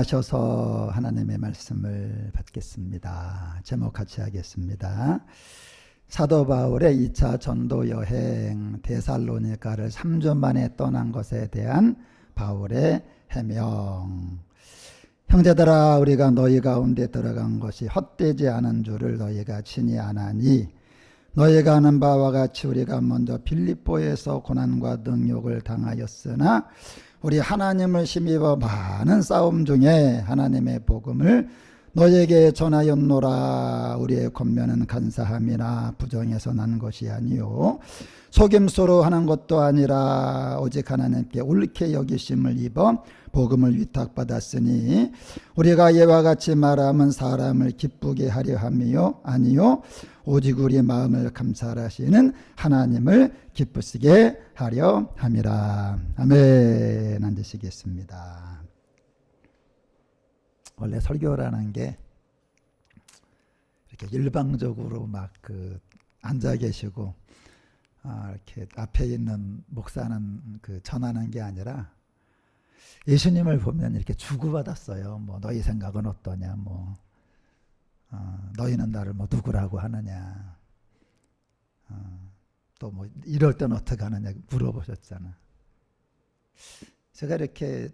하셔서 하나님의 말씀을 받겠습니다. 제목 같이 하겠습니다. 사도 바울의 2차 전도 여행 데살로니가를 3주 만에 떠난 것에 대한 바울의 해명. 형제들아, 우리가 너희 가운데 들어간 것이 헛되지 않은 줄을 너희가 친히 아나니, 너희가 아는 바와 같이 우리가 먼저 빌립보에서 고난과 능욕을 당하였으나 우리 하나님을 힘입어 많은 싸움 중에 하나님의 복음을 너희에게 전하였노라. 우리의 권면은 간사함이나 부정에서 난 것이 아니요 속임수로 하는 것도 아니라 오직 하나님께 옳게 여기심을 입어 복음을 위탁받았으니 우리가 이와 같이 말하면 사람을 기쁘게 하려 함이요 아니요 오직 우리 마음을 감찰하시는 하나님을 기쁘시게 하려 함이라. 아멘. 앉으시겠습니다. 원래 설교라는 게 이렇게 일방적으로 막 앉아 계시고 이렇게 앞에 있는 목사는 전하는 게 아니라 예수님을 보면 이렇게 주고받았어요. 뭐 너희 생각은 어떠냐, 뭐 너희는 나를 뭐 누구라고 하느냐, 또 뭐 이럴 땐 어떻게 하느냐 물어보셨잖아. 제가 이렇게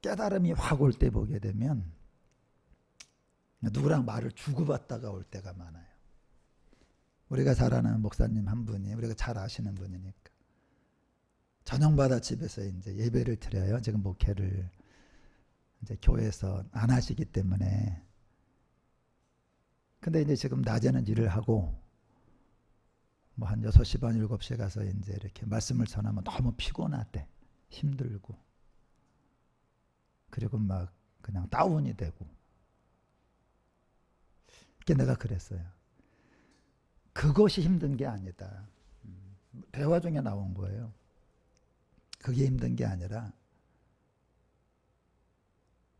깨달음이 확 올 때 보게 되면 누구랑 말을 주고받다가 올 때가 많아요. 우리가 잘 아는 목사님 한 분이, 우리가 잘 아시는 분이니까 저녁마다 집에서 이제 예배를 드려요. 지금 목회를 이제 교회에서 안 하시기 때문에. 근데 이제 지금 낮에는 일을 하고 뭐 한 6시 반 7시에 가서 이제 이렇게 말씀을 전하면 너무 피곤하대. 힘들고. 그리고 막 그냥 다운이 되고. 그게 내가 그랬어요. 그것이 힘든 게 아니다. 대화 중에 나온 거예요. 그게 힘든 게 아니라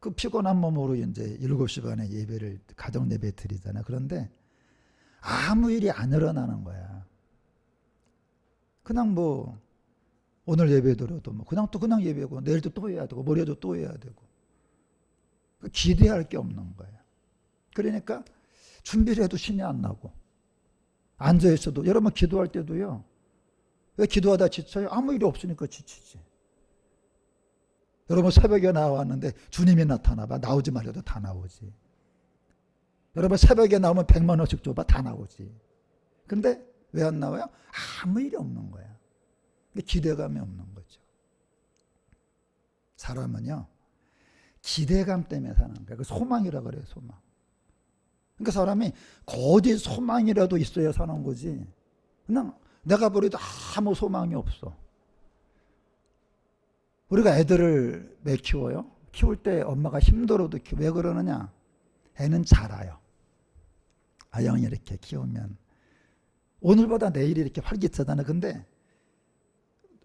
그 피곤한 몸으로 이제 7시 반에 예배를, 가정 예배 드리잖아. 그런데 아무 일이 안 일어나는 거야. 그냥 뭐 오늘 예배 드려도 뭐 그냥 예배고 내일도 또 해야 되고 모레도 또 해야 되고 기대할 게 없는 거야. 그러니까 준비를 해도 신이 안 나고 앉아 있어도, 여러분 기도할 때도요. 왜 기도하다 지쳐요? 아무 일이 없으니까 지치지. 여러분 새벽에 나왔는데 주님이 나타나 봐. 나오지 말아도 다 나오지. 여러분 새벽에 나오면 100만 원씩 줘봐. 다 나오지. 근데 왜 안 나와요? 아무 일이 없는 거야. 기대감이 없는 거죠. 사람은요, 기대감 때문에 사는 거야. 그 소망이라고 그래요, 소망. 그러니까 사람이 거짓 소망이라도 있어야 사는 거지. 그냥 내가 버려도 아무 소망이 없어. 우리가 애들을 왜 키워요? 키울 때 엄마가 힘들어도 왜 그러느냐? 애는 자라요. 아영이 이렇게 키우면 오늘보다 내일이 이렇게 활기차잖아. 근데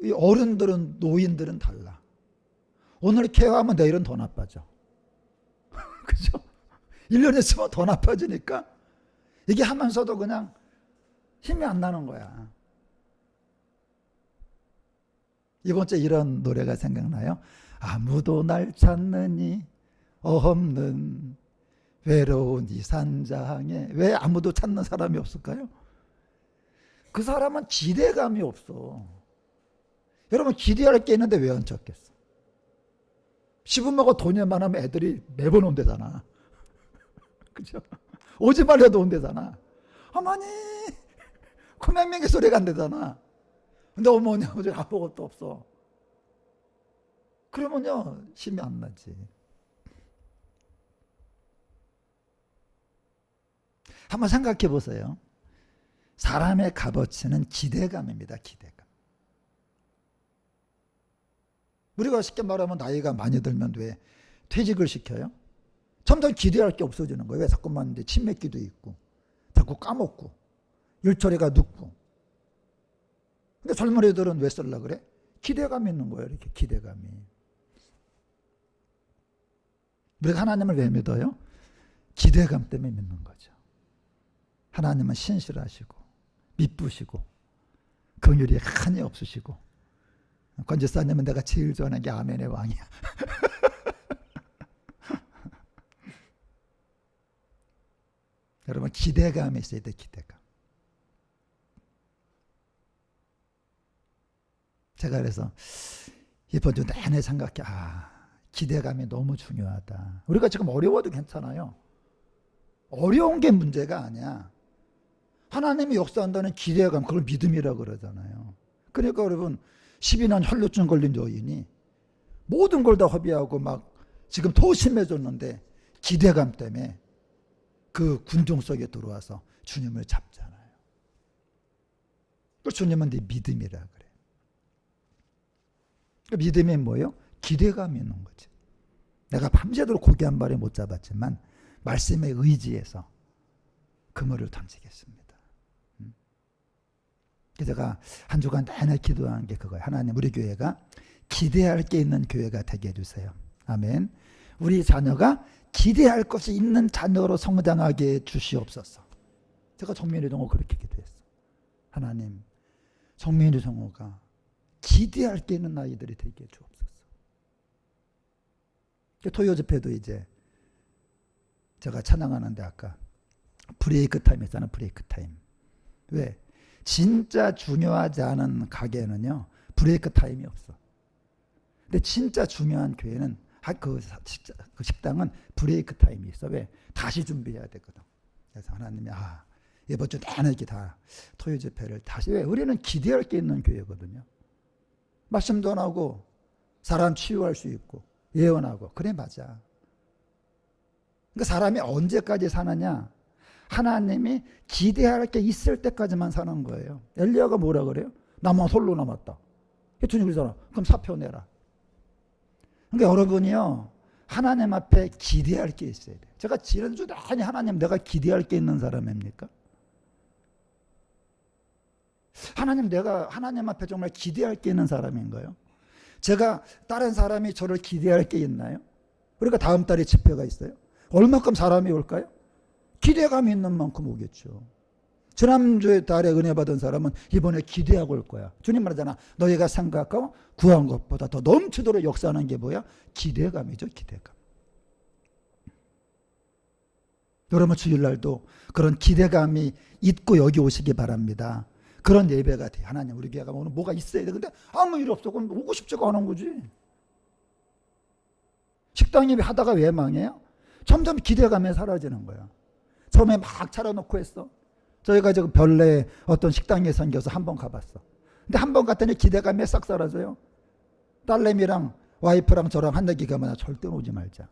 이 어른들은, 노인들은 달라. 오늘 케어하면 내일은 더 나빠져. 그죠? 1년 있으면 더 나빠지니까 이게 하면서도 그냥 힘이 안 나는 거야. 이번 주에 이런 노래가 생각나요. 아무도 날 찾느니 없는 외로운 이 산장에. 왜 아무도 찾는 사람이 없을까요? 그 사람은 기대감이 없어. 여러분 기대할 게 있는데 왜 안 찾겠어? 시부모가 돈이 많으면 애들이 매번 온대잖아. 그죠? 오지 말려도 온대잖아. 어머니 코맹맹이 소리가 안 되잖아. 근데 어머니 아버지 아무것도 없어. 그러면요 힘이 안 나지. 한번 생각해 보세요. 사람의 값어치는 기대감입니다. 기대감. 우리가 쉽게 말하면 나이가 많이 들면 왜 퇴직을 시켜요? 점점 기대할 게 없어지는 거예요. 왜 자꾸만 이제 침 맺기도 있고 자꾸 까먹고 일처리가 늦고. 근데 젊은 애들은 왜 쓰려고 그래? 기대감이 있는 거예요. 이렇게 기대감이. 우리가 하나님을 왜 믿어요? 기대감 때문에 믿는 거죠. 하나님은 신실하시고 미쁘시고 긍휼이 한이 없으시고 권 지사님은 내가 제일 좋아하는 게 아멘의 왕이야. 여러분 기대감이 있어야 돼. 기대감. 제가 그래서 이번 주 내내 생각해. 기대감이 너무 중요하다. 우리가 지금 어려워도 괜찮아요. 어려운 게 문제가 아니야. 하나님이 역사한다는 기대감, 그걸 믿음이라고 그러잖아요. 그러니까 여러분 12년 혈루증 걸린 여인이 모든 걸 다 허비하고 막 지금 더 심해졌는데 기대감 때문에 그 군중 속에 들어와서 주님을 잡잖아요. 그 주님은 네 믿음이라 그래. 그 믿음이 뭐예요? 기대감이 있는 거지. 내가 밤새도록 고기 한 마리 못 잡았지만 말씀에 의지해서 그물을 던지겠습니다. 그래서 제가 한 주간 내내 기도한 게 그거예요. 하나님, 우리 교회가 기대할 게 있는 교회가 되게 해주세요. 아멘. 우리 자녀가 기대할 것이 있는 자녀로 성장하게 주시옵소서. 제가 정민이 동호 그렇게 기도했어. 하나님, 정민이 동호가 기대할 게 있는 아이들이 되게 주옵소서. 토요 집회도 이제 제가 찬양하는데 아까 브레이크 타임 했잖아요. 브레이크 타임. 왜? 진짜 중요하지 않은 가게는요, 브레이크 타임이 없어. 근데 진짜 중요한 교회는 그 식당은 브레이크 타임이 있어. 왜? 다시 준비해야 되거든. 그래서 하나님이 이번 주 내내 이렇게 다 토요 집회를 다시, 왜? 우리는 기대할 게 있는 교회거든요. 말씀 전하고 사람 치유할 수 있고 예언하고. 그래, 맞아. 그러니까 사람이 언제까지 사느냐? 하나님이 기대할 게 있을 때까지만 사는 거예요. 엘리야가 뭐라 그래요? 나만 홀로 남았다. 주님 그러잖아. 그럼 사표 내라. 그러니까 여러분이요, 하나님 앞에 기대할 게 있어야 돼요. 제가 지난주 내내 하나님, 내가 기대할 게 있는 사람입니까? 하나님, 내가 하나님 앞에 정말 기대할 게 있는 사람인가요? 제가 다른 사람이 저를 기대할 게 있나요? 그러니까 다음 달에 집회가 있어요. 얼마큼 사람이 올까요? 기대감이 있는 만큼 오겠죠. 지난주에 달에 은혜 받은 사람은 이번에 기대하고 올 거야. 주님 말하잖아. 너희가 생각하고 구한 것보다 더 넘치도록 역사하는 게 뭐야? 기대감이죠. 기대감. 여러분 주일날도 그런 기대감이 있고 여기 오시기 바랍니다. 그런 예배가 돼. 하나님, 우리 교회가 오늘 뭐가 있어야 돼. 근데 아무 일 없어. 그럼 오고 싶지가 않은 거지. 식당 예배 하다가 왜 망해요? 점점 기대감이 사라지는 거야. 처음에 막 차려놓고 했어. 저희가 지금 별내에 어떤 식당에 생겨서 한번 가봤어. 근데 한 번 갔더니 기대감이 싹 사라져요. 딸내미랑 와이프랑 저랑 한 얘기 가면 절대 오지 말자.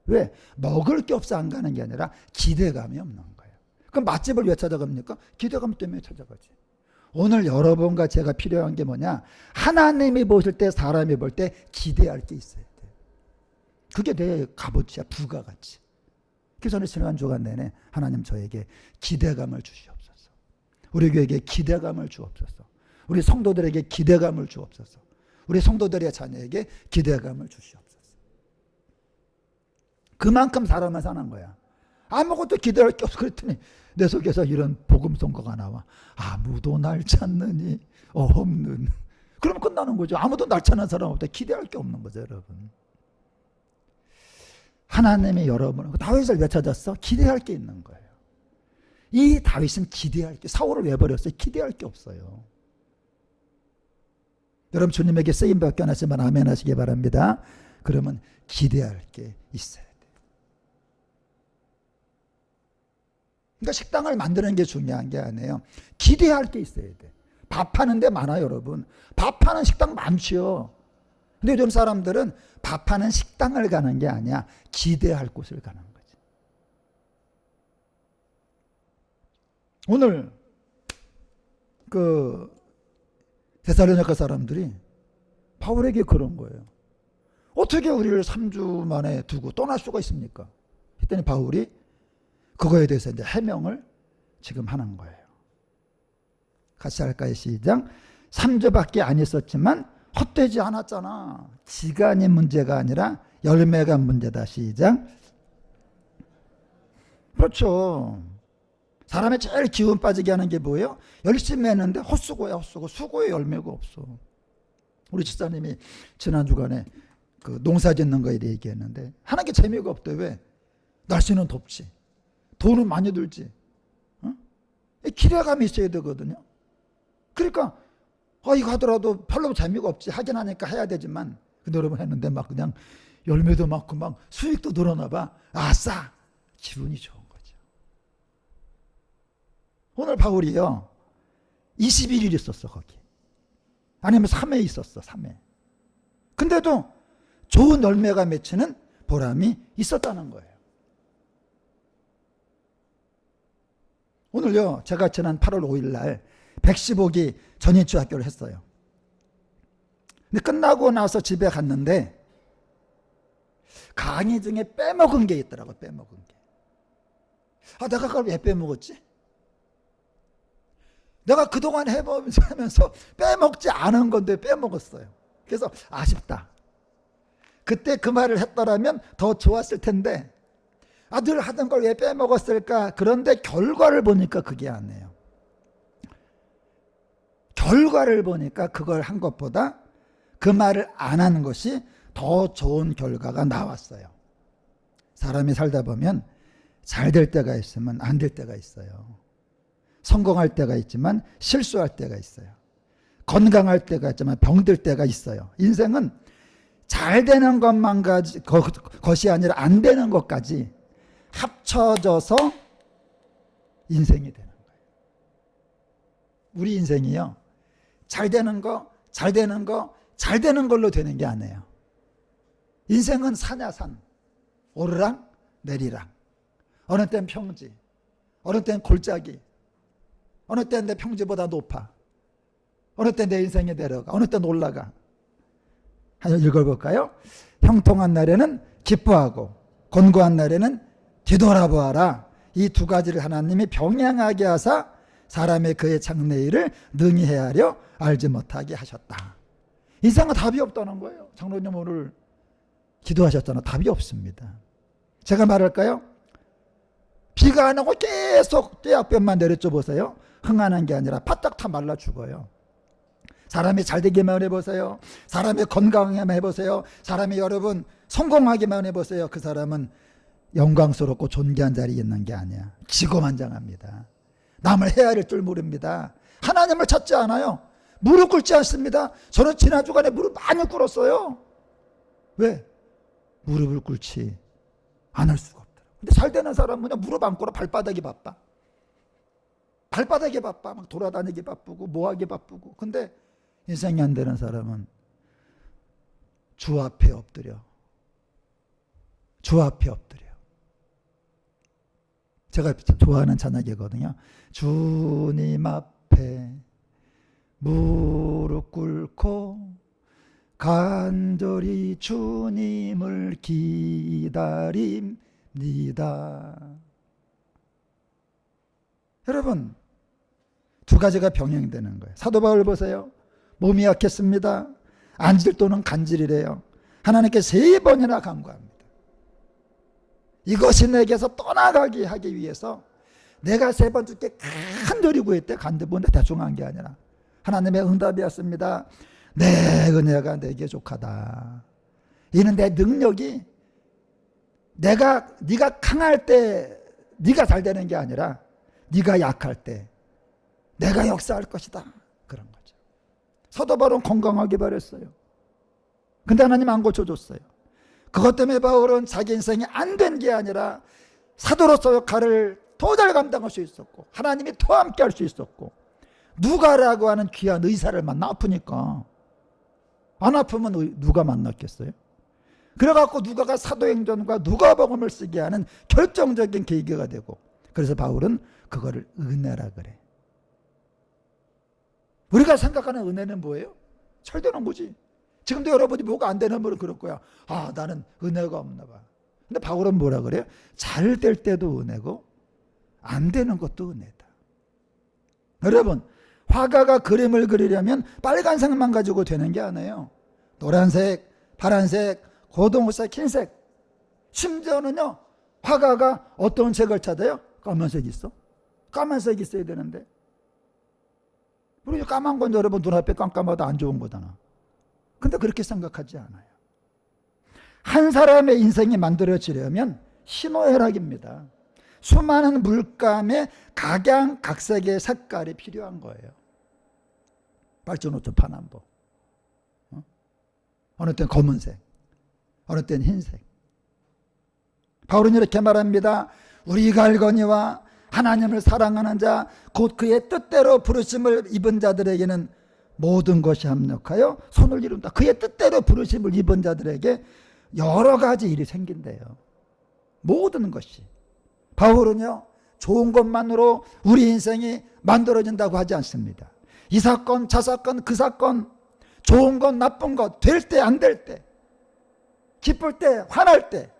왜? 먹을 게 없어 안 가는 게 아니라 기대감이 없는 거예요. 그럼 맛집을 왜 찾아갑니까? 기대감 때문에 찾아가지. 오늘 여러분과 제가 필요한 게 뭐냐? 하나님이 보실 때, 사람이 볼 때 기대할 게 있어야 돼. 그게 내 값어치야, 부가가치. 그래서 저는 지난주간 내내 하나님, 저에게 기대감을 주시옵소서. 우리 교회에게 기대감을 주옵소서. 우리 성도들에게 기대감을 주옵소서. 우리 성도들의 자녀에게 기대감을 주시옵소서. 그만큼 사람을 사는 거야. 아무것도 기대할 게 없어. 그랬더니 내 속에서 이런 복음 선거가 나와. 아무도 날 찾느니 없는. 그러면 끝나는 거죠. 아무도 날 찾는 사람 없다. 기대할 게 없는 거죠, 여러분. 하나님이 여러분, 다윗을 왜 찾았어? 기대할 게 있는 거예요. 이 다윗은 기대할 게, 사울을 왜 버렸어요? 기대할 게 없어요. 여러분 주님에게 쓰임받게 하시면 아멘 하시기 바랍니다. 그러면 기대할 게 있어야 돼요. 그러니까 식당을 만드는 게 중요한 게 아니에요. 기대할 게 있어야 돼. 밥 하는 데 많아요, 여러분. 밥 하는 식당 많지요. 근데 요즘 사람들은 밥하는 식당을 가는 게 아니야. 기대할 곳을 가는 거지. 오늘 그 데살로니가 사람들이 바울에게 그런 거예요. 어떻게 우리를 3주 만에 두고 떠날 수가 있습니까? 했더니 바울이 그거에 대해서 이제 해명을 지금 하는 거예요. 같이 할까요? 시작. 3주밖에 안 있었지만 헛되지 않았잖아. 시간이 문제가 아니라 열매가 문제다. 시작. 그렇죠. 사람의 제일 기운 빠지게 하는 게 뭐예요? 열심히 했는데 헛수고야, 헛수고. 수고에 열매가 없어. 우리 집사님이 지난 주간에 그 농사 짓는 거에 대해 얘기했는데 하는 게 재미가 없대. 왜? 날씨는 덥지. 돈은 많이 들지. 어? 기대감이 있어야 되거든요. 그러니까 이거 하더라도 별로 재미가 없지. 하긴 하니까 해야 되지만 근데 여러분 했는데 막 그냥 열매도 많고 막 수익도 늘어나 봐. 아싸! 기분이 좋은 거죠. 오늘 바울이요. 21일 있었어 거기. 아니면 3회 있었어. 3회. 근데도 좋은 열매가 맺히는 보람이 있었다는 거예요. 오늘요. 제가 지난 8월 5일 날 115기 전인주 학교를 했어요. 근데 끝나고 나서 집에 갔는데 강의 중에 빼먹은 게 있더라고. 빼먹은 게. 내가 그걸 왜 빼먹었지? 내가 그동안 해보면서 빼먹지 않은 건데 빼먹었어요. 그래서 아쉽다. 그때 그 말을 했더라면 더 좋았을 텐데 늘 하던 걸 왜 빼먹었을까? 그런데 결과를 보니까 그게 아니에요. 결과를 보니까 그걸 한 것보다 그 말을 안 하는 것이 더 좋은 결과가 나왔어요. 사람이 살다 보면 잘 될 때가 있으면 안 될 때가 있어요. 성공할 때가 있지만 실수할 때가 있어요. 건강할 때가 있지만 병들 때가 있어요. 인생은 잘 되는 것만 것이 아니라 안 되는 것까지 합쳐져서 인생이 되는 거예요. 우리 인생이요. 잘 되는 거, 잘 되는 거, 잘 되는 걸로 되는 게 아니에요. 인생은 산야 산, 오르락 내리락. 어느 땐 평지, 어느 땐 골짜기, 어느 땐 내 평지보다 높아, 어느 땐 내 인생이 내려가, 어느 땐 올라가. 한번 읽어볼까요? 형통한 날에는 기뻐하고 곤고한 날에는 뒤돌아보아라. 이 두 가지를 하나님이 병행하게 하사 사람의 그의 장래일을 능히 헤아려 알지 못하게 하셨다. 인생은 답이 없다는 거예요. 장로님 오늘 기도하셨잖아요. 답이 없습니다. 제가 말할까요? 비가 안 오고 계속 떼약볕만 내려줘 보세요. 흥하는 게 아니라 바짝 다 말라 죽어요. 사람이 잘 되기만 해보세요. 사람이 건강하게만 해보세요. 사람이 여러분 성공하기만 해보세요. 그 사람은 영광스럽고 존귀한 자리에 있는 게 아니야. 기고만장합니다. 남을 헤아릴 줄 모릅니다. 하나님을 찾지 않아요. 무릎 꿇지 않습니다. 저는 지난 주간에 무릎 많이 꿇었어요. 왜? 무릎을 꿇지 않을 수가 없더라고요. 근데 잘 되는 사람은 그냥 무릎 안 꿇어. 발바닥이 바빠. 발바닥이 바빠. 막 돌아다니기 바쁘고 뭐하기 바쁘고. 근데 인생이 안 되는 사람은 주 앞에 엎드려. 주 앞에 엎드려. 제가 좋아하는 찬양이거든요. 주님 앞에 무릎 꿇고 간절히 주님을 기다립니다. 여러분, 두 가지가 병행되는 거예요. 사도 바울 보세요. 몸이 약했습니다. 안질 또는 간질이래요. 하나님께 3번이나 간구합니다. 이것이 내게서 떠나가게 하기 위해서 내가 3번 줄게 간절히 구했대. 간절히 대충 한 게 아니라 하나님의 응답이었습니다. 내 은혜가 내게 족하다. 이는 내 능력이 네가 강할 때 네가 잘 되는 게 아니라 네가 약할 때 내가 역사할 것이다. 그런 거죠. 사도 바울은 건강하게 바랬어요. 근데 하나님 안 고쳐줬어요. 그것 때문에 바울은 자기 인생이 안 된 게 아니라 사도로서 역할을 더 잘 감당할 수 있었고 하나님이 더 함께 할 수 있었고 누가라고 하는 귀한 의사를 만나. 아프니까. 안 아프면 누가 만났겠어요? 그래갖고 누가가 사도행전과 누가복음을 쓰게 하는 결정적인 계기가 되고, 그래서 바울은 그거를 은혜라 그래. 우리가 생각하는 은혜는 뭐예요? 잘 되는 거지. 지금도 여러분이 뭐가 안 되는 분은 그럴 거야. 나는 은혜가 없나 봐. 근데 바울은 뭐라 그래요? 잘 될 때도 은혜고 안 되는 것도 은혜다. 여러분, 화가가 그림을 그리려면 빨간색만 가지고 되는 게 아니에요. 노란색, 파란색, 고동색, 흰색. 심지어는요, 화가가 어떤 색을 찾아요? 까만색이 있어. 까만색이 있어야 되는데. 우리 까만 건 여러분 눈앞에 깜깜하다 안 좋은 거잖아. 근데 그렇게 생각하지 않아요. 한 사람의 인생이 만들어지려면 희노애락입니다. 수많은 물감의 각양각색의 색깔이 필요한 거예요. 빨주노초 파남보. 어느 땐 검은색, 어느 땐 흰색. 바울은 이렇게 말합니다. 우리가 알거니와 하나님을 사랑하는 자, 곧 그의 뜻대로 부르심을 입은 자들에게는 모든 것이 합력하여 손을 이룬다. 그의 뜻대로 부르심을 입은 자들에게 여러 가지 일이 생긴대요. 모든 것이. 바울은요, 좋은 것만으로 우리 인생이 만들어진다고 하지 않습니다. 이 사건, 저 사건, 그 사건, 좋은 것, 나쁜 것, 될 때, 안 될 때, 기쁠 때, 화날 때,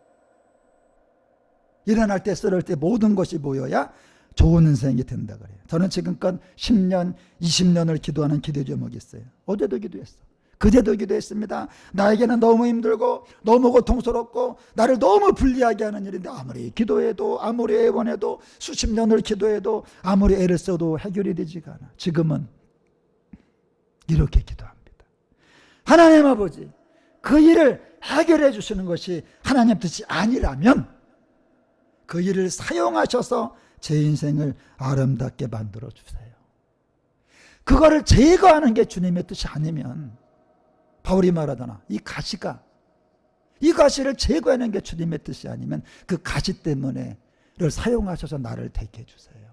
일어날 때, 쓰러질 때 모든 것이 모여야 좋은 인생이 된다 그래요. 저는 지금껏 10년, 20년을 기도하는 기도 제목이 있어요. 어제도 기도했어. 그제도 기도했습니다. 나에게는 너무 힘들고 너무 고통스럽고 나를 너무 불리하게 하는 일인데 아무리 기도해도 아무리 애원해도 수십 년을 기도해도 아무리 애를 써도 해결이 되지가 않아. 지금은 이렇게 기도합니다. 하나님 아버지, 그 일을 해결해 주시는 것이 하나님 뜻이 아니라면 그 일을 사용하셔서 제 인생을 아름답게 만들어 주세요. 그거를 제거하는 게 주님의 뜻이 아니면, 바울이 말하잖아, 이 가시를 제거하는 게 주님의 뜻이 아니면 그 가시 때문에를 사용하셔서 나를 택해 주세요.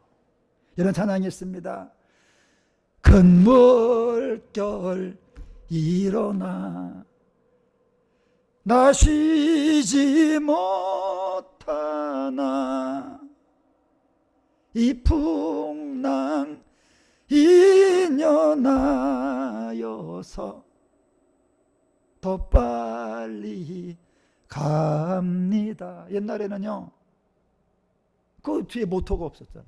이런 찬양이 있습니다. 큰 물결 일어나 나 쉬지 못하나 이 풍랑 인연하여서 더 빨리 갑니다. 옛날에는요, 그 뒤에 모터가 없었잖아.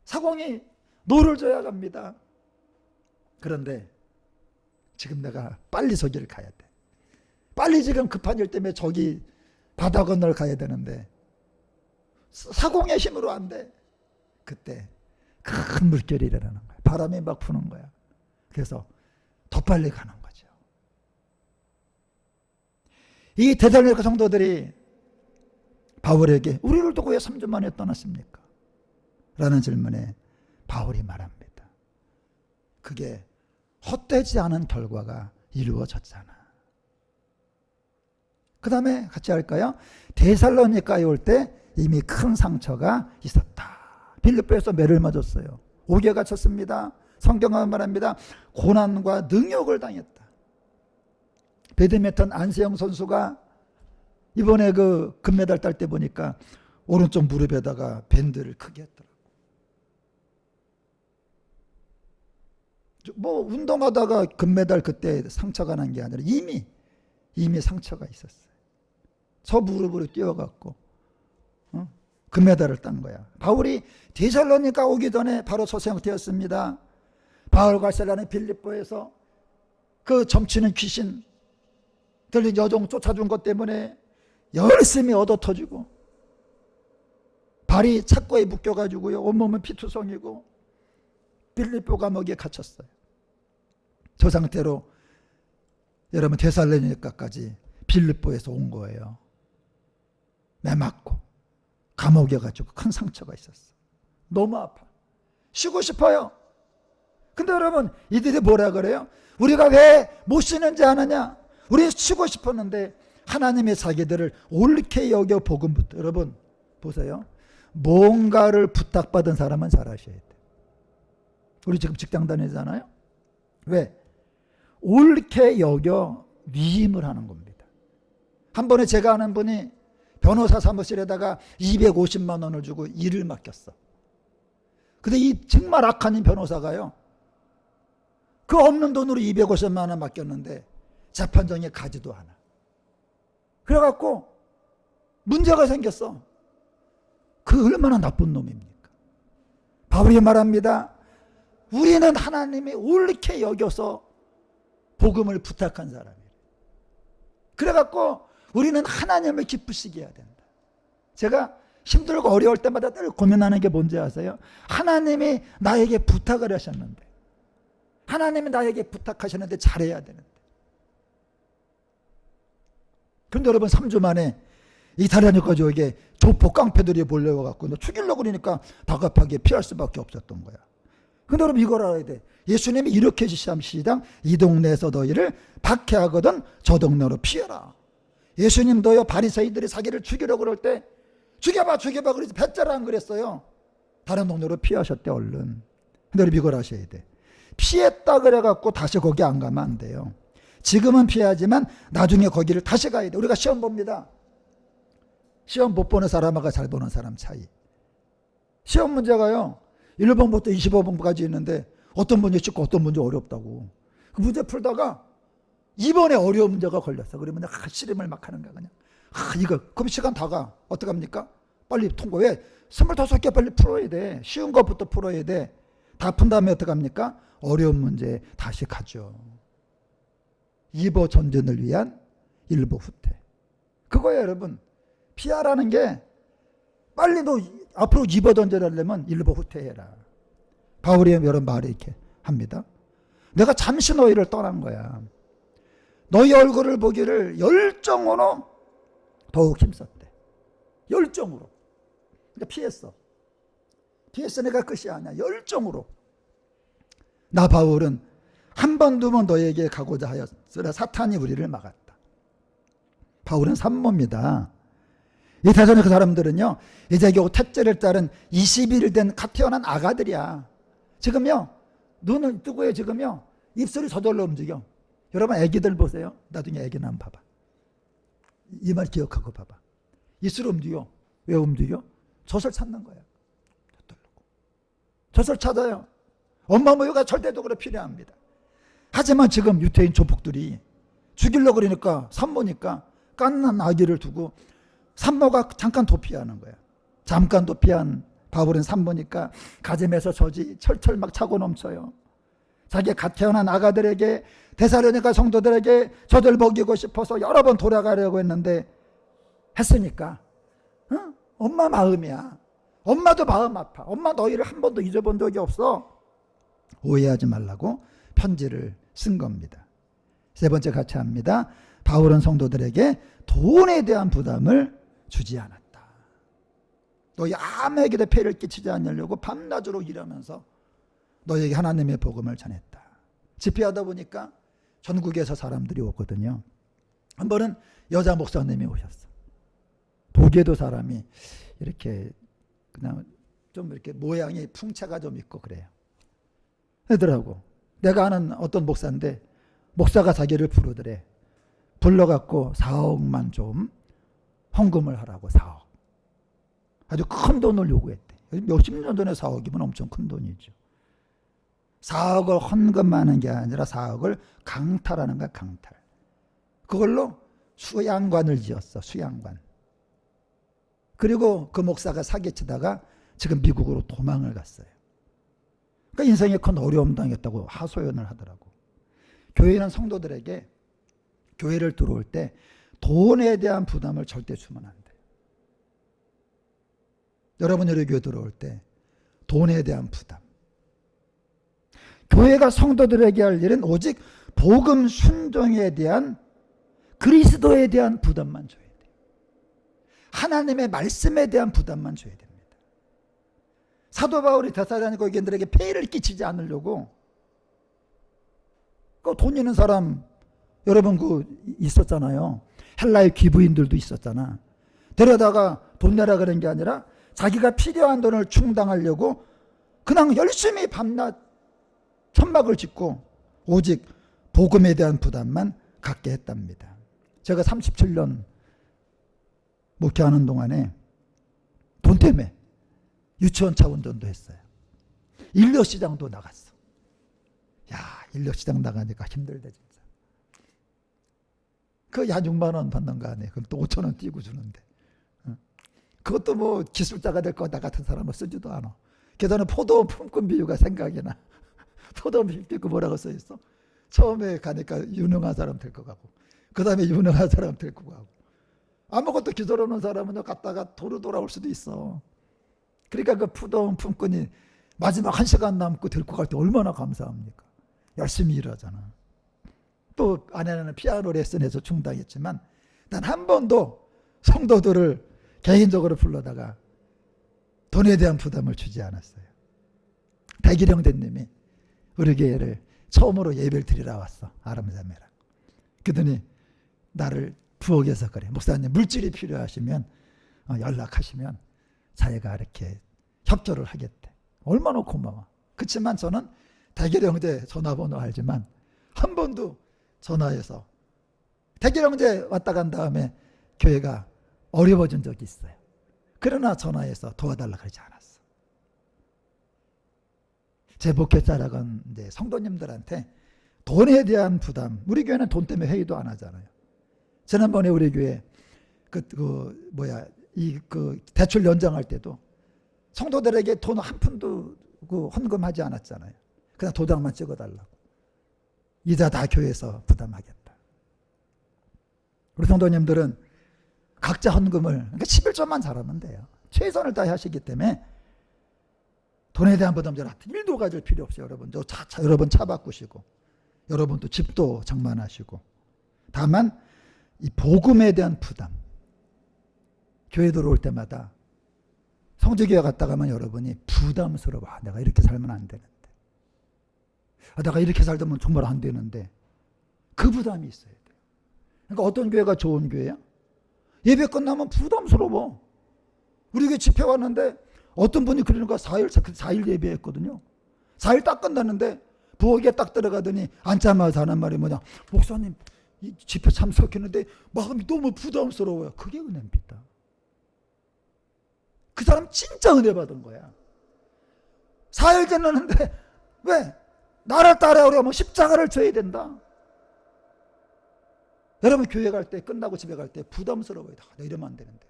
사공이 노를 져야 갑니다. 그런데 지금 내가 빨리 저기를 가야 돼. 빨리 지금 급한 일 때문에 저기 바다 건너를 가야 되는데 사공의 힘으로 안 돼. 그때 큰 물결이 일어나는 거야. 바람이 막 부는 거야. 그래서 더 빨리 가는 거죠. 이 데살로니가 성도들이 바울에게 우리를 두고 왜 3주 만에 떠났습니까? 라는 질문에 바울이 말합니다. 그게 헛되지 않은 결과가 이루어졌잖아. 그 다음에 같이 할까요? 데살로니가에 올 때 이미 큰 상처가 있었다. 빌립보에서 매를 맞았어요. 옥에 갇혔습니다. 성경은 말합니다. 고난과 능욕을 당했다. 배드민턴 안세영 선수가 이번에 그 금메달 딸 때 보니까 오른쪽 무릎에다가 밴드를 크게 했더라고. 뭐 운동하다가 금메달 그때 상처가 난 게 아니라 이미 상처가 있었어요. 저 무릎으로 뛰어갔고 금메달을 딴 거야. 바울이 데살로니가 오기 전에 바로 소생되었습니다. 바울과 실라는 빌립보에서 그 점치는 귀신 들린 여종 쫓아준 것 때문에 열심히 얻어터지고 발이 착고에 묶여가지고요, 온몸은 피투성이고 빌립보 감옥에 갇혔어요. 저 상태로 여러분 데살로니가까지 빌립보에서 온 거예요. 매 맞고 감옥에 가지고 큰 상처가 있었어. 너무 아파. 쉬고 싶어요. 근데 여러분 이들이 뭐라 그래요? 우리가 왜 못 쉬는지 아느냐? 우리는 쉬고 싶었는데 하나님의 자기들을 옳게 여겨 복음부터. 여러분 보세요. 뭔가를 부탁받은 사람은 잘하셔야 돼. 우리 지금 직장 다니잖아요. 왜? 옳게 여겨 위임을 하는 겁니다. 한 번에 제가 아는 분이 변호사 사무실에다가 250만 원을 주고 일을 맡겼어. 근데 이 정말 악한 이 변호사가요, 그 없는 돈으로 250만 원 맡겼는데 재판정에 가지도 않아. 그래갖고 문제가 생겼어. 그 얼마나 나쁜 놈입니까? 바울이 말합니다. 우리는 하나님이 옳게 여겨서 복음을 부탁한 사람이에요. 그래갖고 우리는 하나님을 기쁘시게 해야 된다. 제가 힘들고 어려울 때마다 늘 고민하는 게 뭔지 아세요? 하나님이 나에게 부탁을 하셨는데, 하나님이 나에게 부탁하셨는데 잘해야 되는데. 그런데 여러분 3주 만에 이탈리아니까 저게 조폭 깡패들이 몰려와갖고 죽이려고 그러니까 다급하게 피할 수밖에 없었던 거야. 근데 여러분 이걸 알아야 돼. 예수님이 이렇게 지시합시다. 이 동네에서 너희를 박해하거든 저 동네로 피해라. 예수님도요, 바리새인들이 자기를 죽이려고 그럴 때 죽여봐 그래서 배짜라 안 그랬어요. 다른 동네로 피하셨대 얼른. 근데 여러분 이걸 아셔야 돼. 피했다 그래갖고 다시 거기 안 가면 안 돼요. 지금은 피하지만 나중에 거기를 다시 가야 돼. 우리가 시험 봅니다. 시험 못 보는 사람하고 잘 보는 사람 차이. 시험 문제가요 1번부터 25번까지 있는데 어떤 문제 쉽고 어떤 문제 어렵다고. 그 문제 풀다가 2번에 어려운 문제가 걸렸어. 그러면 씨름을 막 하는 거야 그냥. 이거 그럼 시간 다 가. 어떡합니까? 빨리 통과. 왜? 25개 빨리 풀어야 돼. 쉬운 것부터 풀어야 돼. 다 푼 다음에 어떡합니까? 어려운 문제 다시 가죠. 2보 전진을 위한 1보 후퇴. 그거예요 여러분. 피하라는 게 빨리 너 앞으로 2보 전진하려면 1보 후퇴해라. 바울이 여러 말을 이렇게 합니다. 내가 잠시 너희를 떠난 거야. 너희 얼굴을 보기를 열정으로 더욱 힘썼대. 열정으로. 그러니까 피했어. 피했으니까 끝이 아니야. 열정으로. 나 바울은 한 번 두 번 너에게 가고자 하였으나 사탄이 우리를 막았다. 바울은 산모입니다. 이 대선의 사람들은요 이제 겨우 택제를 따른 20일 된 갓 태어난 아가들이야. 지금요 눈을 뜨고요 지금요 입술이 저절로 움직여. 여러분 애기들 보세요. 나중에 애기나 한번 봐봐. 이 말 기억하고 봐봐. 입술이 움직여. 왜 움직여? 젖을 찾는 거야. 젖을 찾아요. 엄마 모유가 절대적으로 필요합니다. 하지만 지금 유태인 조폭들이 죽이려고 그러니까 산모니까 깐난 아기를 두고 산모가 잠깐 도피하는 거야. 잠깐 도피한 바울은 산모니까 가슴에서 젖이 철철 막 차고 넘쳐요. 자기 갓 태어난 아가들에게 데살로니가 성도들에게 젖을 먹이고 싶어서 여러 번 돌아가려고 했는데 했으니까 엄마 마음이야. 엄마도 마음 아파. 엄마 너희를 한 번도 잊어본 적이 없어. 오해하지 말라고 편지를 쓴 겁니다. 세 번째 같이 합니다. 바울은 성도들에게 돈에 대한 부담을 주지 않았다. 너희 아무에게도 폐를 끼치지 않으려고 밤낮으로 일하면서 너희에게 하나님의 복음을 전했다. 집회하다 보니까 전국에서 사람들이 오거든요. 한 번은 여자 목사님이 오셨어. 보기에도 사람이 이렇게 그냥 좀 이렇게 모양이 풍채가 좀 있고 그래요. 그러더라고. 내가 아는 어떤 목사인데 목사가 자기를 부르더래. 불러갖고 4억만 좀 헌금을 하라고. 4억. 아주 큰 돈을 요구했대. 몇십 년 전에 4억이면 엄청 큰 돈이죠. 4억을 헌금하는 게 아니라 4억을 강탈하는 거야. 강탈. 그걸로 수양관을 지었어. 수양관. 그리고 그 목사가 사기치다가 지금 미국으로 도망을 갔어요. 그러니까 인생에 큰 어려움 당했다고 하소연을 하더라고. 교회는 성도들에게 교회를 들어올 때 돈에 대한 부담을 절대 주면 안 돼. 여러분이 우리 교회 들어올 때 돈에 대한 부담. 교회가 성도들에게 할 일은 오직 복음 순종에 대한 그리스도에 대한 부담만 줘야 돼. 하나님의 말씀에 대한 부담만 줘야 됩니다. 사도 바울이 데살로니가 교인들에게 폐해를 끼치지 않으려고 그 돈 있는 사람 여러분 그 있었잖아요. 헬라의 귀부인들도 있었잖아. 데려다가 돈 내라 그런 게 아니라 자기가 필요한 돈을 충당하려고 그냥 열심히 밤낮 천막을 짓고 오직 복음에 대한 부담만 갖게 했답니다. 제가 37년 목회하는 동안에 돈 때문에 유치원 차 운전도 했어요. 인력시장도 나갔어. 야, 인력시장 나가니까 힘들대 진짜. 그 한 6만 원 받는 거 아니에요. 그럼 또 5천 원 띄고 주는데. 그것도 뭐 기술자가 될 거 나 같은 사람은 쓰지도 않아. 그래서 포도원 품꾼 비유가 생각이 나. 포도원 비유 뭐라고 써있어? 처음에 가니까 유능한 사람 될 거 같고 그 다음에 유능한 사람 될 거 같고 아무것도 기술 없는 사람은 갔다가 도로 돌아올 수도 있어. 그러니까 그 포도원 품꾼이 마지막 1시간 남고 데리고 갈 때 얼마나 감사합니까? 열심히 일하잖아. 또 아내는 피아노 레슨에서 충당했지만 난 한 번도 성도들을 개인적으로 불러다가 돈에 대한 부담을 주지 않았어요. 대기령 대님이 우리 교회를 처음으로 예배를 드리러 왔어. 아름자매랑. 그러더니 나를 부엌에서 그래. 목사님 물질이 필요하시면 연락하시면 자기가 이렇게 협조를 하겠대. 얼마나 고마워. 그렇지만 저는 대기령제 전화번호 알지만 한 번도 전화해서 대기령제 왔다 간 다음에 교회가 어려워진 적이 있어요. 그러나 전화해서 도와달라 그러지 않았어. 제 목회자락은 이제 성도님들한테 돈에 대한 부담, 우리 교회는 돈 때문에 회의도 안 하잖아요. 지난번에 우리 교회 대출 연장할 때도 성도들에게 돈 한 푼도 헌금하지 않았잖아요. 그냥 도장만 찍어달라고. 이자 다 교회에서 부담하겠다. 우리 성도님들은 각자 헌금을, 그러니까 11조만 잘하면 돼요. 최선을 다해 하시기 때문에 돈에 대한 부담 전 1도 가질 필요 없어요. 여러분. 여러분 차 바꾸시고, 여러분도 집도 장만하시고. 다만 이 복음에 대한 부담. 교회 들어올 때마다 성지교회 갔다 가면 여러분이 부담스러워. 내가 이렇게 살면 안 되는데. 내가 이렇게 살면 정말 안 되는데. 그 부담이 있어야 돼요. 그러니까 어떤 교회가 좋은 교회야? 예배 끝나면 부담스러워. 우리 교회 집회 왔는데 어떤 분이 그러는 거야. 4일 예배했거든요. 4일 딱 끝났는데 부엌에 딱 들어가더니 앉자마자 하는 말이 뭐냐. 목사님 이 집회 참석했는데 마음이 너무 부담스러워요. 그게 은혜입니다. 그 사람 진짜 은혜 받은 거야. 4일 지났는데 왜? 나를 따라오려면 십자가를 져야 된다. 여러분 교회 갈 때 끝나고 집에 갈 때 부담스러워요. 내가 이러면 안 되는데.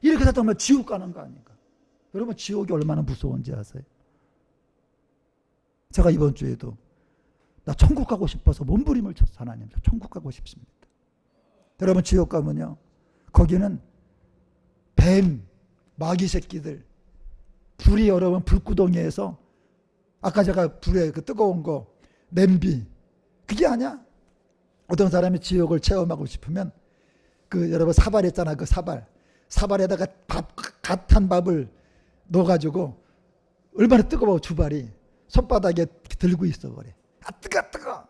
이렇게 살다 보면 지옥 가는 거 아닌가. 여러분 지옥이 얼마나 무서운지 아세요? 제가 이번 주에도 나 천국 가고 싶어서 몸부림을 쳤어. 하나님 저 천국 가고 싶습니다. 여러분 지옥 가면요. 거기는 뱀, 마귀 새끼들, 불이 여러분 불구덩이에서 아까 제가 불에 그 뜨거운 거 냄비 그게 아니야. 어떤 사람이 지옥을 체험하고 싶으면 그 여러분 사발 있잖아. 그 사발에다가 갓 한 밥을 넣어가지고 얼마나 뜨거워 주발이 손바닥에 들고 있어 그래. 아 뜨거.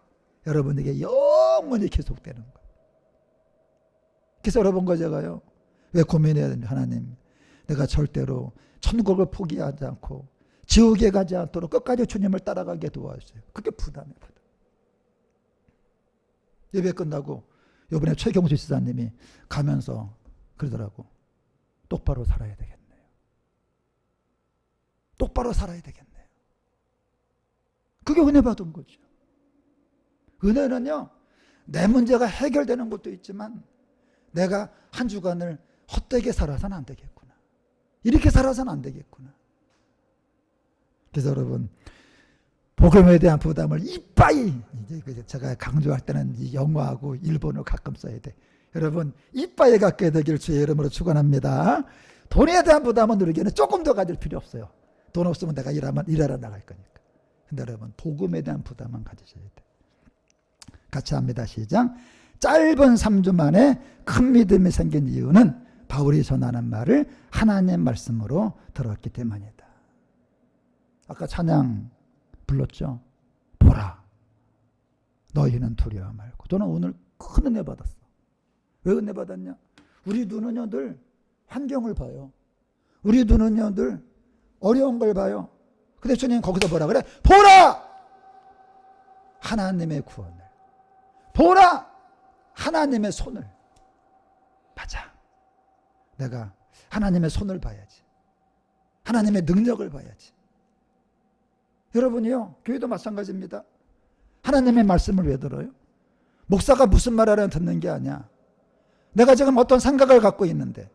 여러분 이게 영원히 계속되는 거야. 그래서 여러분과 제가요. 왜 고민해야 되는지 하나님 내가 절대로 천국을 포기하지 않고 지옥에 가지 않도록 끝까지 주님을 따라가게 도와주세요. 그게 부담이에요. 부담. 예배 끝나고 이번에 최경수 지사님이 가면서 그러더라고. 똑바로 살아야 되겠네요. 똑바로 살아야 되겠네요. 그게 은혜 받은 거죠. 은혜는요. 내 문제가 해결되는 것도 있지만 내가 한 주간을 헛되게 살아서는 안 되겠구나. 이렇게 살아서는 안 되겠구나. 그래서 여러분 복음에 대한 부담을 이빠이 이제 제가 강조할 때는 이 영어하고 일본어 가끔 써야 돼. 여러분 이빠이 갖게 되길 주의 이름으로 축원합니다. 돈에 대한 부담은 누리기에는 조금 더 가질 필요 없어요. 돈 없으면 내가 일하러 나갈 거니까. 근데 여러분 복음에 대한 부담은 가지셔야 돼. 같이 합니다. 시작. 짧은 3주 만에 큰 믿음이 생긴 이유는 바울이 전하는 말을 하나님 말씀으로 들었기 때문이다. 아까 찬양 불렀죠. 보라 너희는 두려워 말고. 저는 오늘 큰 은혜 받았어. 왜 은혜 받았냐? 우리 눈은요 늘 환경을 봐요. 우리 눈은요 늘 어려운 걸 봐요. 근데 주님 거기서 뭐라 그래? 보라 하나님의 구원을, 보라 하나님의 손을. 맞아. 내가 하나님의 손을 봐야지. 하나님의 능력을 봐야지. 여러분이요 교회도 마찬가지입니다. 하나님의 말씀을 왜 들어요? 목사가 무슨 말하려는 듣는 게 아니야. 내가 지금 어떤 생각을 갖고 있는데,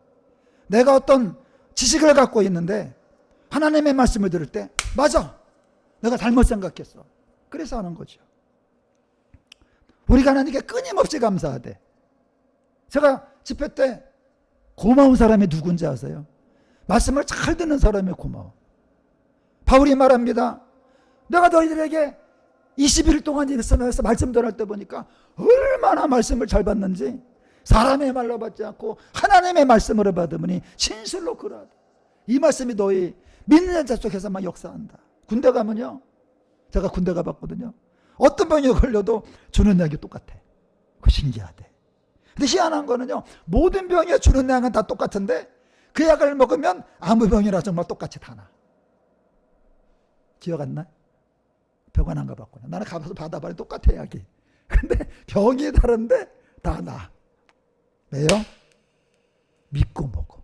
내가 어떤 지식을 갖고 있는데 하나님의 말씀을 들을 때 맞아, 내가 잘못 생각했어. 그래서 하는 거죠. 우리가 하나님께 끊임없이 감사하되. 제가 집회 때 고마운 사람이 누군지 아세요? 말씀을 잘 듣는 사람이 고마워. 바울이 말합니다. 내가 너희들에게 21일 동안 있으면서 말씀 전할 때 보니까 얼마나 말씀을 잘 받는지 사람의 말로 받지 않고 하나님의 말씀으로 받으니 진실로 그러하다. 이 말씀이 너희 믿는 자 속에서 막 역사한다. 군대 가면요, 제가 군대 가봤거든요. 어떤 병이 걸려도 주는 약이 똑같아. 그거 신기하대. 근데 희한한 거는요, 모든 병에 주는 약은 다 똑같은데 그 약을 먹으면 아무 병이나 정말 똑같이 다 나. 기억 안 나? 병원 안 가봤구나. 나는 가봐서 받아봐야 똑같아, 약이. 근데 병이 다른데 다 나. 왜요? 믿고 먹어.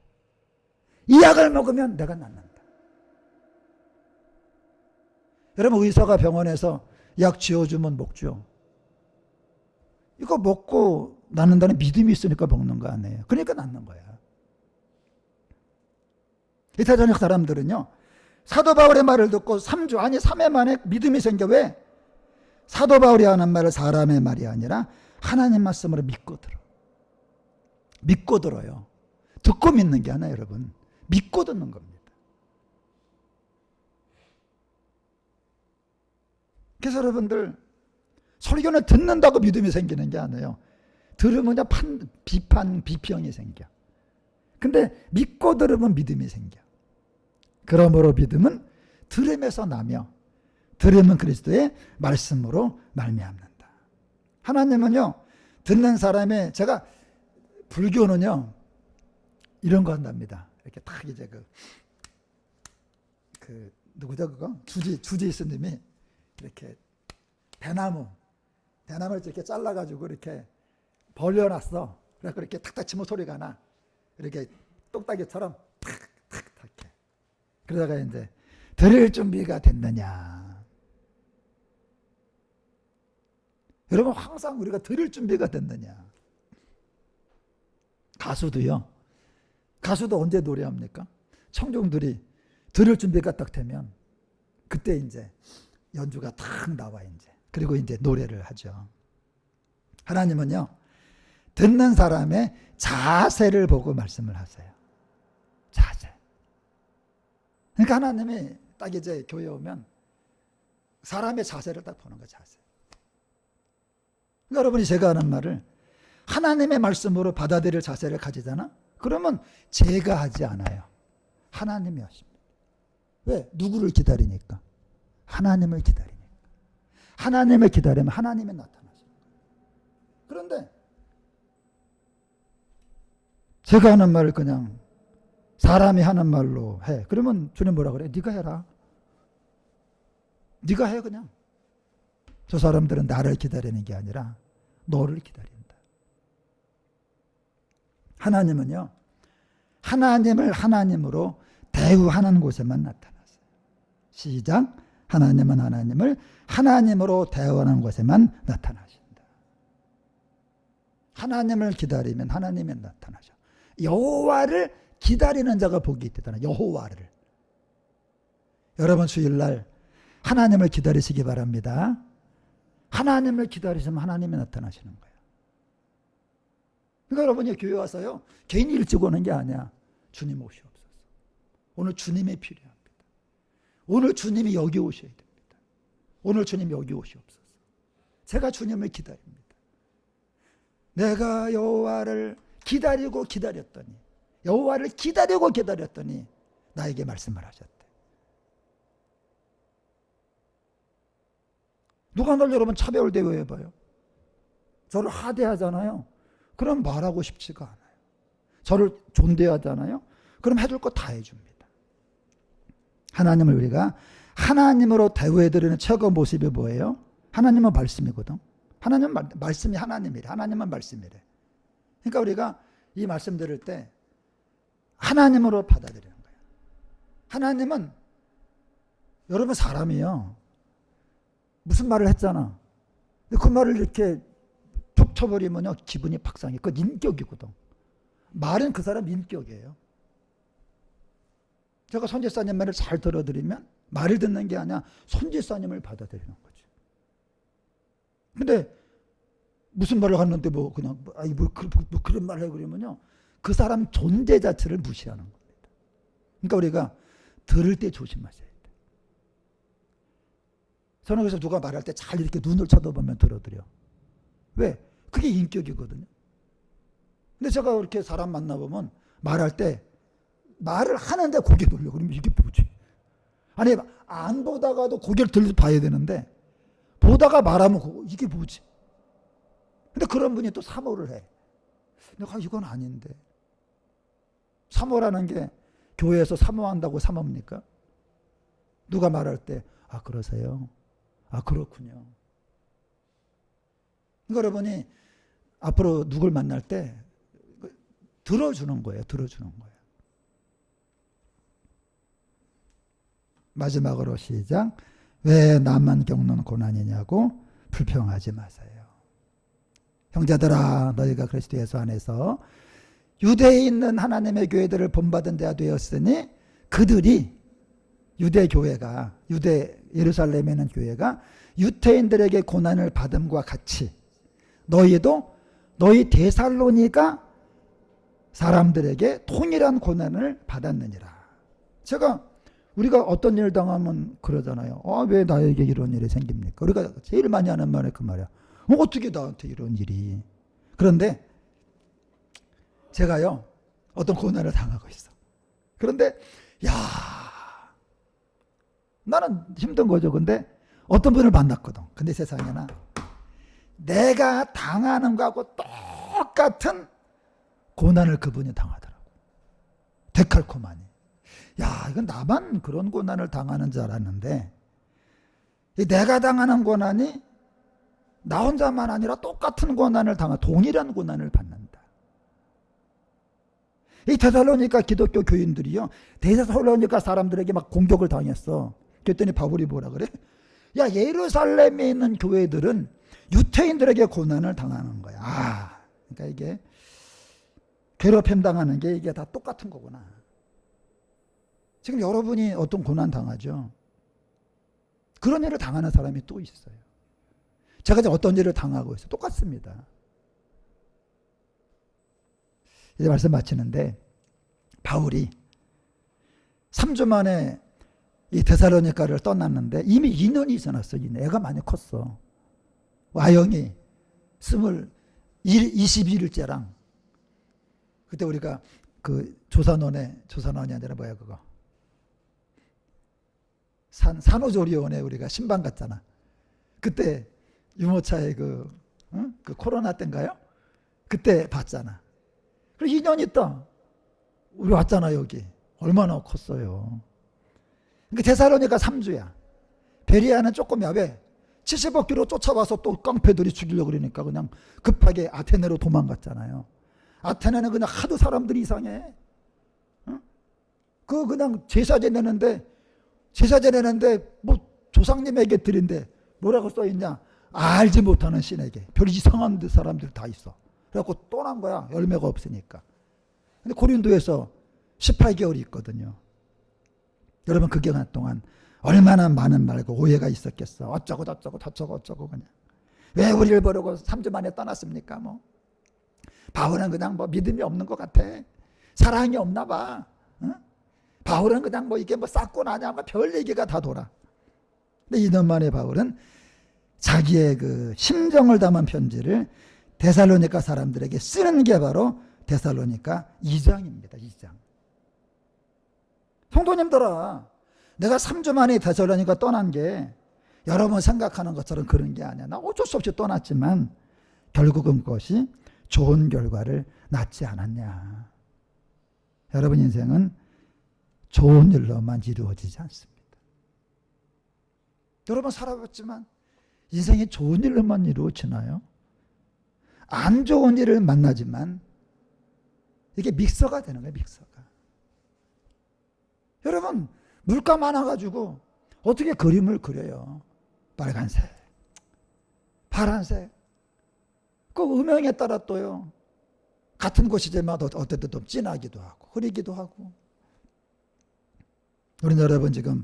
이 약을 먹으면 내가 낫는다. 여러분, 의사가 병원에서 약 지어주면 먹죠. 이거 먹고 낫는다는 믿음이 있으니까 먹는 거 아니에요. 그러니까 낫는 거야. 이타전역 사람들은요, 사도 바울의 말을 듣고 3주, 아니 3회 만에 믿음이 생겨. 왜? 사도 바울이 하는 말을 사람의 말이 아니라 하나님 말씀으로 믿고 들어. 믿고 들어요. 듣고 믿는 게 아니라 여러분, 믿고 듣는 겁니다. 그래서 여러분들, 설교는 듣는다고 믿음이 생기는 게 아니에요. 들으면 비판, 비평이 생겨. 근데 믿고 들으면 믿음이 생겨. 그러므로 믿음은 들음에서 나며 들음은 그리스도의 말씀으로 말미암는다. 하나님은요, 듣는 사람의, 제가 불교는요 이런 거 한답니다. 이렇게 딱 이제 그 누구죠 그거? 주지 스님이 이렇게 대나무를 이렇게 잘라가지고 이렇게 벌려놨어. 그래서 이렇게 탁탁 치면 소리가 나. 이렇게 똑딱이처럼 탁탁탁 이렇게. 그러다가 이제 들을 준비가 됐느냐. 여러분, 항상 우리가 들을 준비가 됐느냐. 가수도 언제 노래합니까? 청중들이 들을 준비가 딱 되면 그때 이제 연주가 탁 나와 이제. 그리고 이제 노래를 하죠. 하나님은요, 듣는 사람의 자세를 보고 말씀을 하세요. 자세. 그러니까 하나님이 딱 이제 교회 오면 사람의 자세를 딱 보는 거예요. 자세. 그러니까 여러분이 제가 하는 말을 하나님의 말씀으로 받아들일 자세를 가지잖아? 그러면 제가 하지 않아요. 하나님이 하십니다. 왜? 누구를 기다리니까? 하나님을 기다리니까. 하나님을 기다리면 하나님이 나타나십니다. 그런데 제가 하는 말을 그냥 사람이 하는 말로 해. 그러면 주님 뭐라 그래? 네가 해라. 네가 해 그냥. 저 사람들은 나를 기다리는 게 아니라 너를 기다린다. 하나님은요, 하나님을 하나님으로 대우하는 곳에만 나타나세요. 시작. 하나님은 하나님을 하나님으로 대우하는 곳에만 나타나신다. 하나님을 기다리면 하나님이 나타나죠. 여호와를 기다리는 자가 복이 있다잖아요. 여호와를. 여러분, 주일날 하나님을 기다리시기 바랍니다. 하나님을 기다리시면 하나님이 나타나시는 거예요. 그러니까 여러분이 교회 와서요, 괜히 일찍 오는 게 아니야. 주님 오시옵소서. 오늘 주님이 필요합니다. 오늘 주님이 여기 오셔야 됩니다. 오늘 주님 여기 오시옵소서. 제가 주님을 기다립니다. 내가 여호와를 기다리고 기다렸더니, 여호와를 기다리고 기다렸더니 나에게 말씀을 하셨대. 누가 널 여러분 차별 대우해봐요. 저를 하대하잖아요. 그럼 말하고 싶지가 않아요. 저를 존대하잖아요. 그럼 해줄 거 다 해줍니다. 하나님을 우리가 하나님으로 대우해드리는 최고 모습이 뭐예요? 하나님은 말씀이거든. 하나님은 말씀이 하나님이래. 하나님은 말씀이래. 그러니까 우리가 이 말씀 들을 때 하나님으로 받아들이는 거예요. 하나님은 여러분 사람이요. 무슨 말을 했잖아. 근데 그 말을 이렇게 툭 쳐버리면요, 기분이 팍 상해. 그건 인격이거든. 말은 그 사람 인격이에요. 제가 선지사님 말을 잘 들어드리면 말을 듣는 게 아니라 선지사님을 받아들이는 거지. 근데 무슨 말을 하는데 뭐 그냥 그런 말을 해 그러면요, 그 사람 존재 자체를 무시하는 겁니다. 그러니까 우리가 들을 때 조심하셔야 돼요. 저는 그래서 누가 말할 때 잘 이렇게 눈을 쳐다보면 들어드려. 왜? 그게 인격이거든요. 근데 제가 이렇게 사람 만나보면 말할 때 말을 하는데 고개 돌려. 그러면 이게 뭐지? 아니, 안 보다가도 고개를 들려 봐야 되는데 보다가 말하면 이게 뭐지? 근데 그런 분이 또 사모를 해. 내가 이건 아닌데. 사모라는 게 교회에서 사모한다고 사모입니까? 누가 말할 때 아, 그러세요? 아, 그렇군요. 여러분이 앞으로 누굴 만날 때 들어주는 거예요. 들어주는 거예요. 마지막으로 시작. 왜 나만 겪는 고난이냐고 불평하지 마세요. 형제들아, 너희가 그리스도 예수 안에서 유대에 있는 하나님의 교회들을 본받은 자가 되었으니 그들이 유대 교회가, 유대 예루살렘에 있는 교회가 유태인들에게 고난을 받음과 같이 너희도 너희 데살로니가 사람들에게 동일한 고난을 받았느니라. 우리가 어떤 일을 당하면 그러잖아요. 왜 나에게 이런 일이 생깁니까? 우리가 제일 많이 하는 말이 그 말이야. 어떻게 나한테 이런 일이. 그런데 제가요, 어떤 고난을 당하고 있어. 그런데 나는 힘든 거죠. 근데 어떤 분을 만났거든. 근데 세상에나 내가 당하는 거하고 똑같은 고난을 그분이 당하더라고. 데칼코마니. 이건 나만 그런 고난을 당하는 줄 알았는데 내가 당하는 고난이 나 혼자만 아니라 똑같은 고난을 동일한 고난을 받는다. 이 데살로니가 기독교 교인들이요, 데살로니가 사람들에게 막 공격을 당했어. 그랬더니 바울이 뭐라 그래? 예루살렘에 있는 교회들은 유태인들에게 고난을 당하는 거야. 그러니까 이게 괴롭힘 당하는 게 이게 다 똑같은 거구나. 지금 여러분이 어떤 고난 당하죠? 그런 일을 당하는 사람이 또 있어요. 제가 이제 어떤 일을 당하고 있어요. 똑같습니다. 이제 말씀 마치는데 바울이 3주 만에 이 데살로니가를 떠났는데 이미 2년이 지났어. 애가 많이 컸어. 와영이 21일째랑 그때 우리가 그 조선원이 아니라 뭐야 그거 산후조리원에 우리가 신방 갔잖아. 그때 유모차에 그 코로나 때인가요? 그때 봤잖아. 그리고 2년 있다 우리 왔잖아. 여기 얼마나 컸어요. 그러니까 데살로니가 3주야. 베리아는 조금이야. 왜? 75km 쫓아와서 또 깡패들이 죽이려고 그러니까 그냥 급하게 아테네로 도망갔잖아요. 아테네는 그냥 하도 사람들이 이상해. 그냥 제사 지내는데 뭐 조상님에게 드린데 뭐라고 써있냐? 알지 못하는 신에게. 별 이상한 사람들 다 있어. 그래갖고 떠난 거야. 열매가 없으니까. 근데 고린도에서 18개월이 있거든요. 여러분 그 기간 동안 얼마나 많은 말과 오해가 있었겠어. 어쩌고 그냥. 왜 우리를 버리고 3주 만에 떠났습니까? 뭐 바울은 그냥 뭐 믿음이 없는 것 같아. 사랑이 없나 봐. 바울은 그냥 뭐 이게 뭐 쌌고 나냐 뭐 별 얘기가 다 돌아. 근데 2년 만에 바울은 자기의 그 심정을 담은 편지를 데살로니가 사람들에게 쓰는 게 바로 데살로니가 2장입니다. 2장. 성도님들아, 내가 3주 만에 데살로니가 떠난 게 여러분 생각하는 것처럼 그런 게 아니야. 나 어쩔 수 없이 떠났지만 결국은 그것이 좋은 결과를 낳지 않았냐. 여러분 인생은 좋은 일로만 이루어지지 않습니다. 여러분 살아봤지만 인생이 좋은 일로만 이루어지나요? 안 좋은 일을 만나지만 이게 믹서가 되는 거예요. 믹서가. 여러분 물감 많아가지고 어떻게 그림을 그려요? 빨간색, 파란색. 그 음영에 따라 또요. 같은 곳이지만 어떨 때 좀 진하기도 하고 흐리기도 하고. 우리 여러분 지금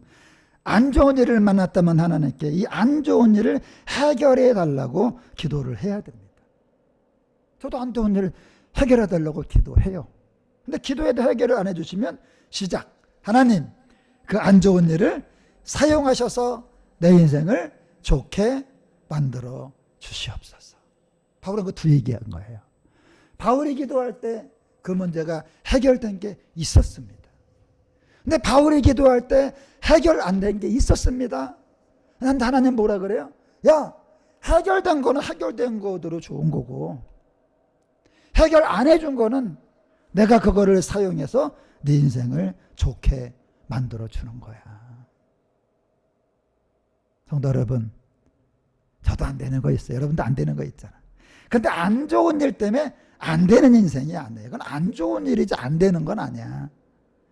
안 좋은 일을 만났다면 하나님께 이 안 좋은 일을 해결해 달라고 기도를 해야 됩니다. 저도 안 좋은 일을 해결해 달라고 기도해요. 근데 기도에도 해결을 안 해주시면 시작. 하나님 그 안 좋은 일을 사용하셔서 내 인생을 좋게 만들어 주시옵소서. 바울은 그 두 얘기한 거예요. 바울이 기도할 때 그 문제가 해결된 게 있었습니다. 근데 바울이 기도할 때 해결 안 된 게 있었습니다. 근데 하나님 뭐라 그래요? 야, 해결된 거는 해결된 거대로 좋은 거고, 해결 안 해준 거는 내가 그거를 사용해서 네 인생을 좋게 만들어 주는 거야. 성도 여러분, 저도 안 되는 거 있어요. 여러분도 안 되는 거 있잖아. 근데 안 좋은 일 때문에 안 되는 인생이 아니에요. 그건 안 좋은 일이지 안 되는 건 아니야.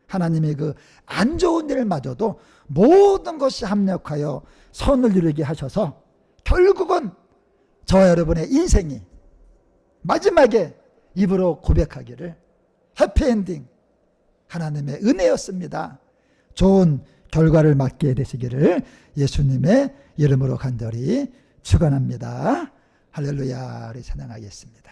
하나님이 그 안 좋은 일마저도 모든 것이 합력하여 선을 이루게 하셔서 결국은 저와 여러분의 인생이 마지막에 입으로 고백하기를 해피엔딩, 하나님의 은혜였습니다. 좋은 결과를 맞게 되시기를 예수님의 이름으로 간절히 축원합니다. 할렐루야. 우리 찬양하겠습니다.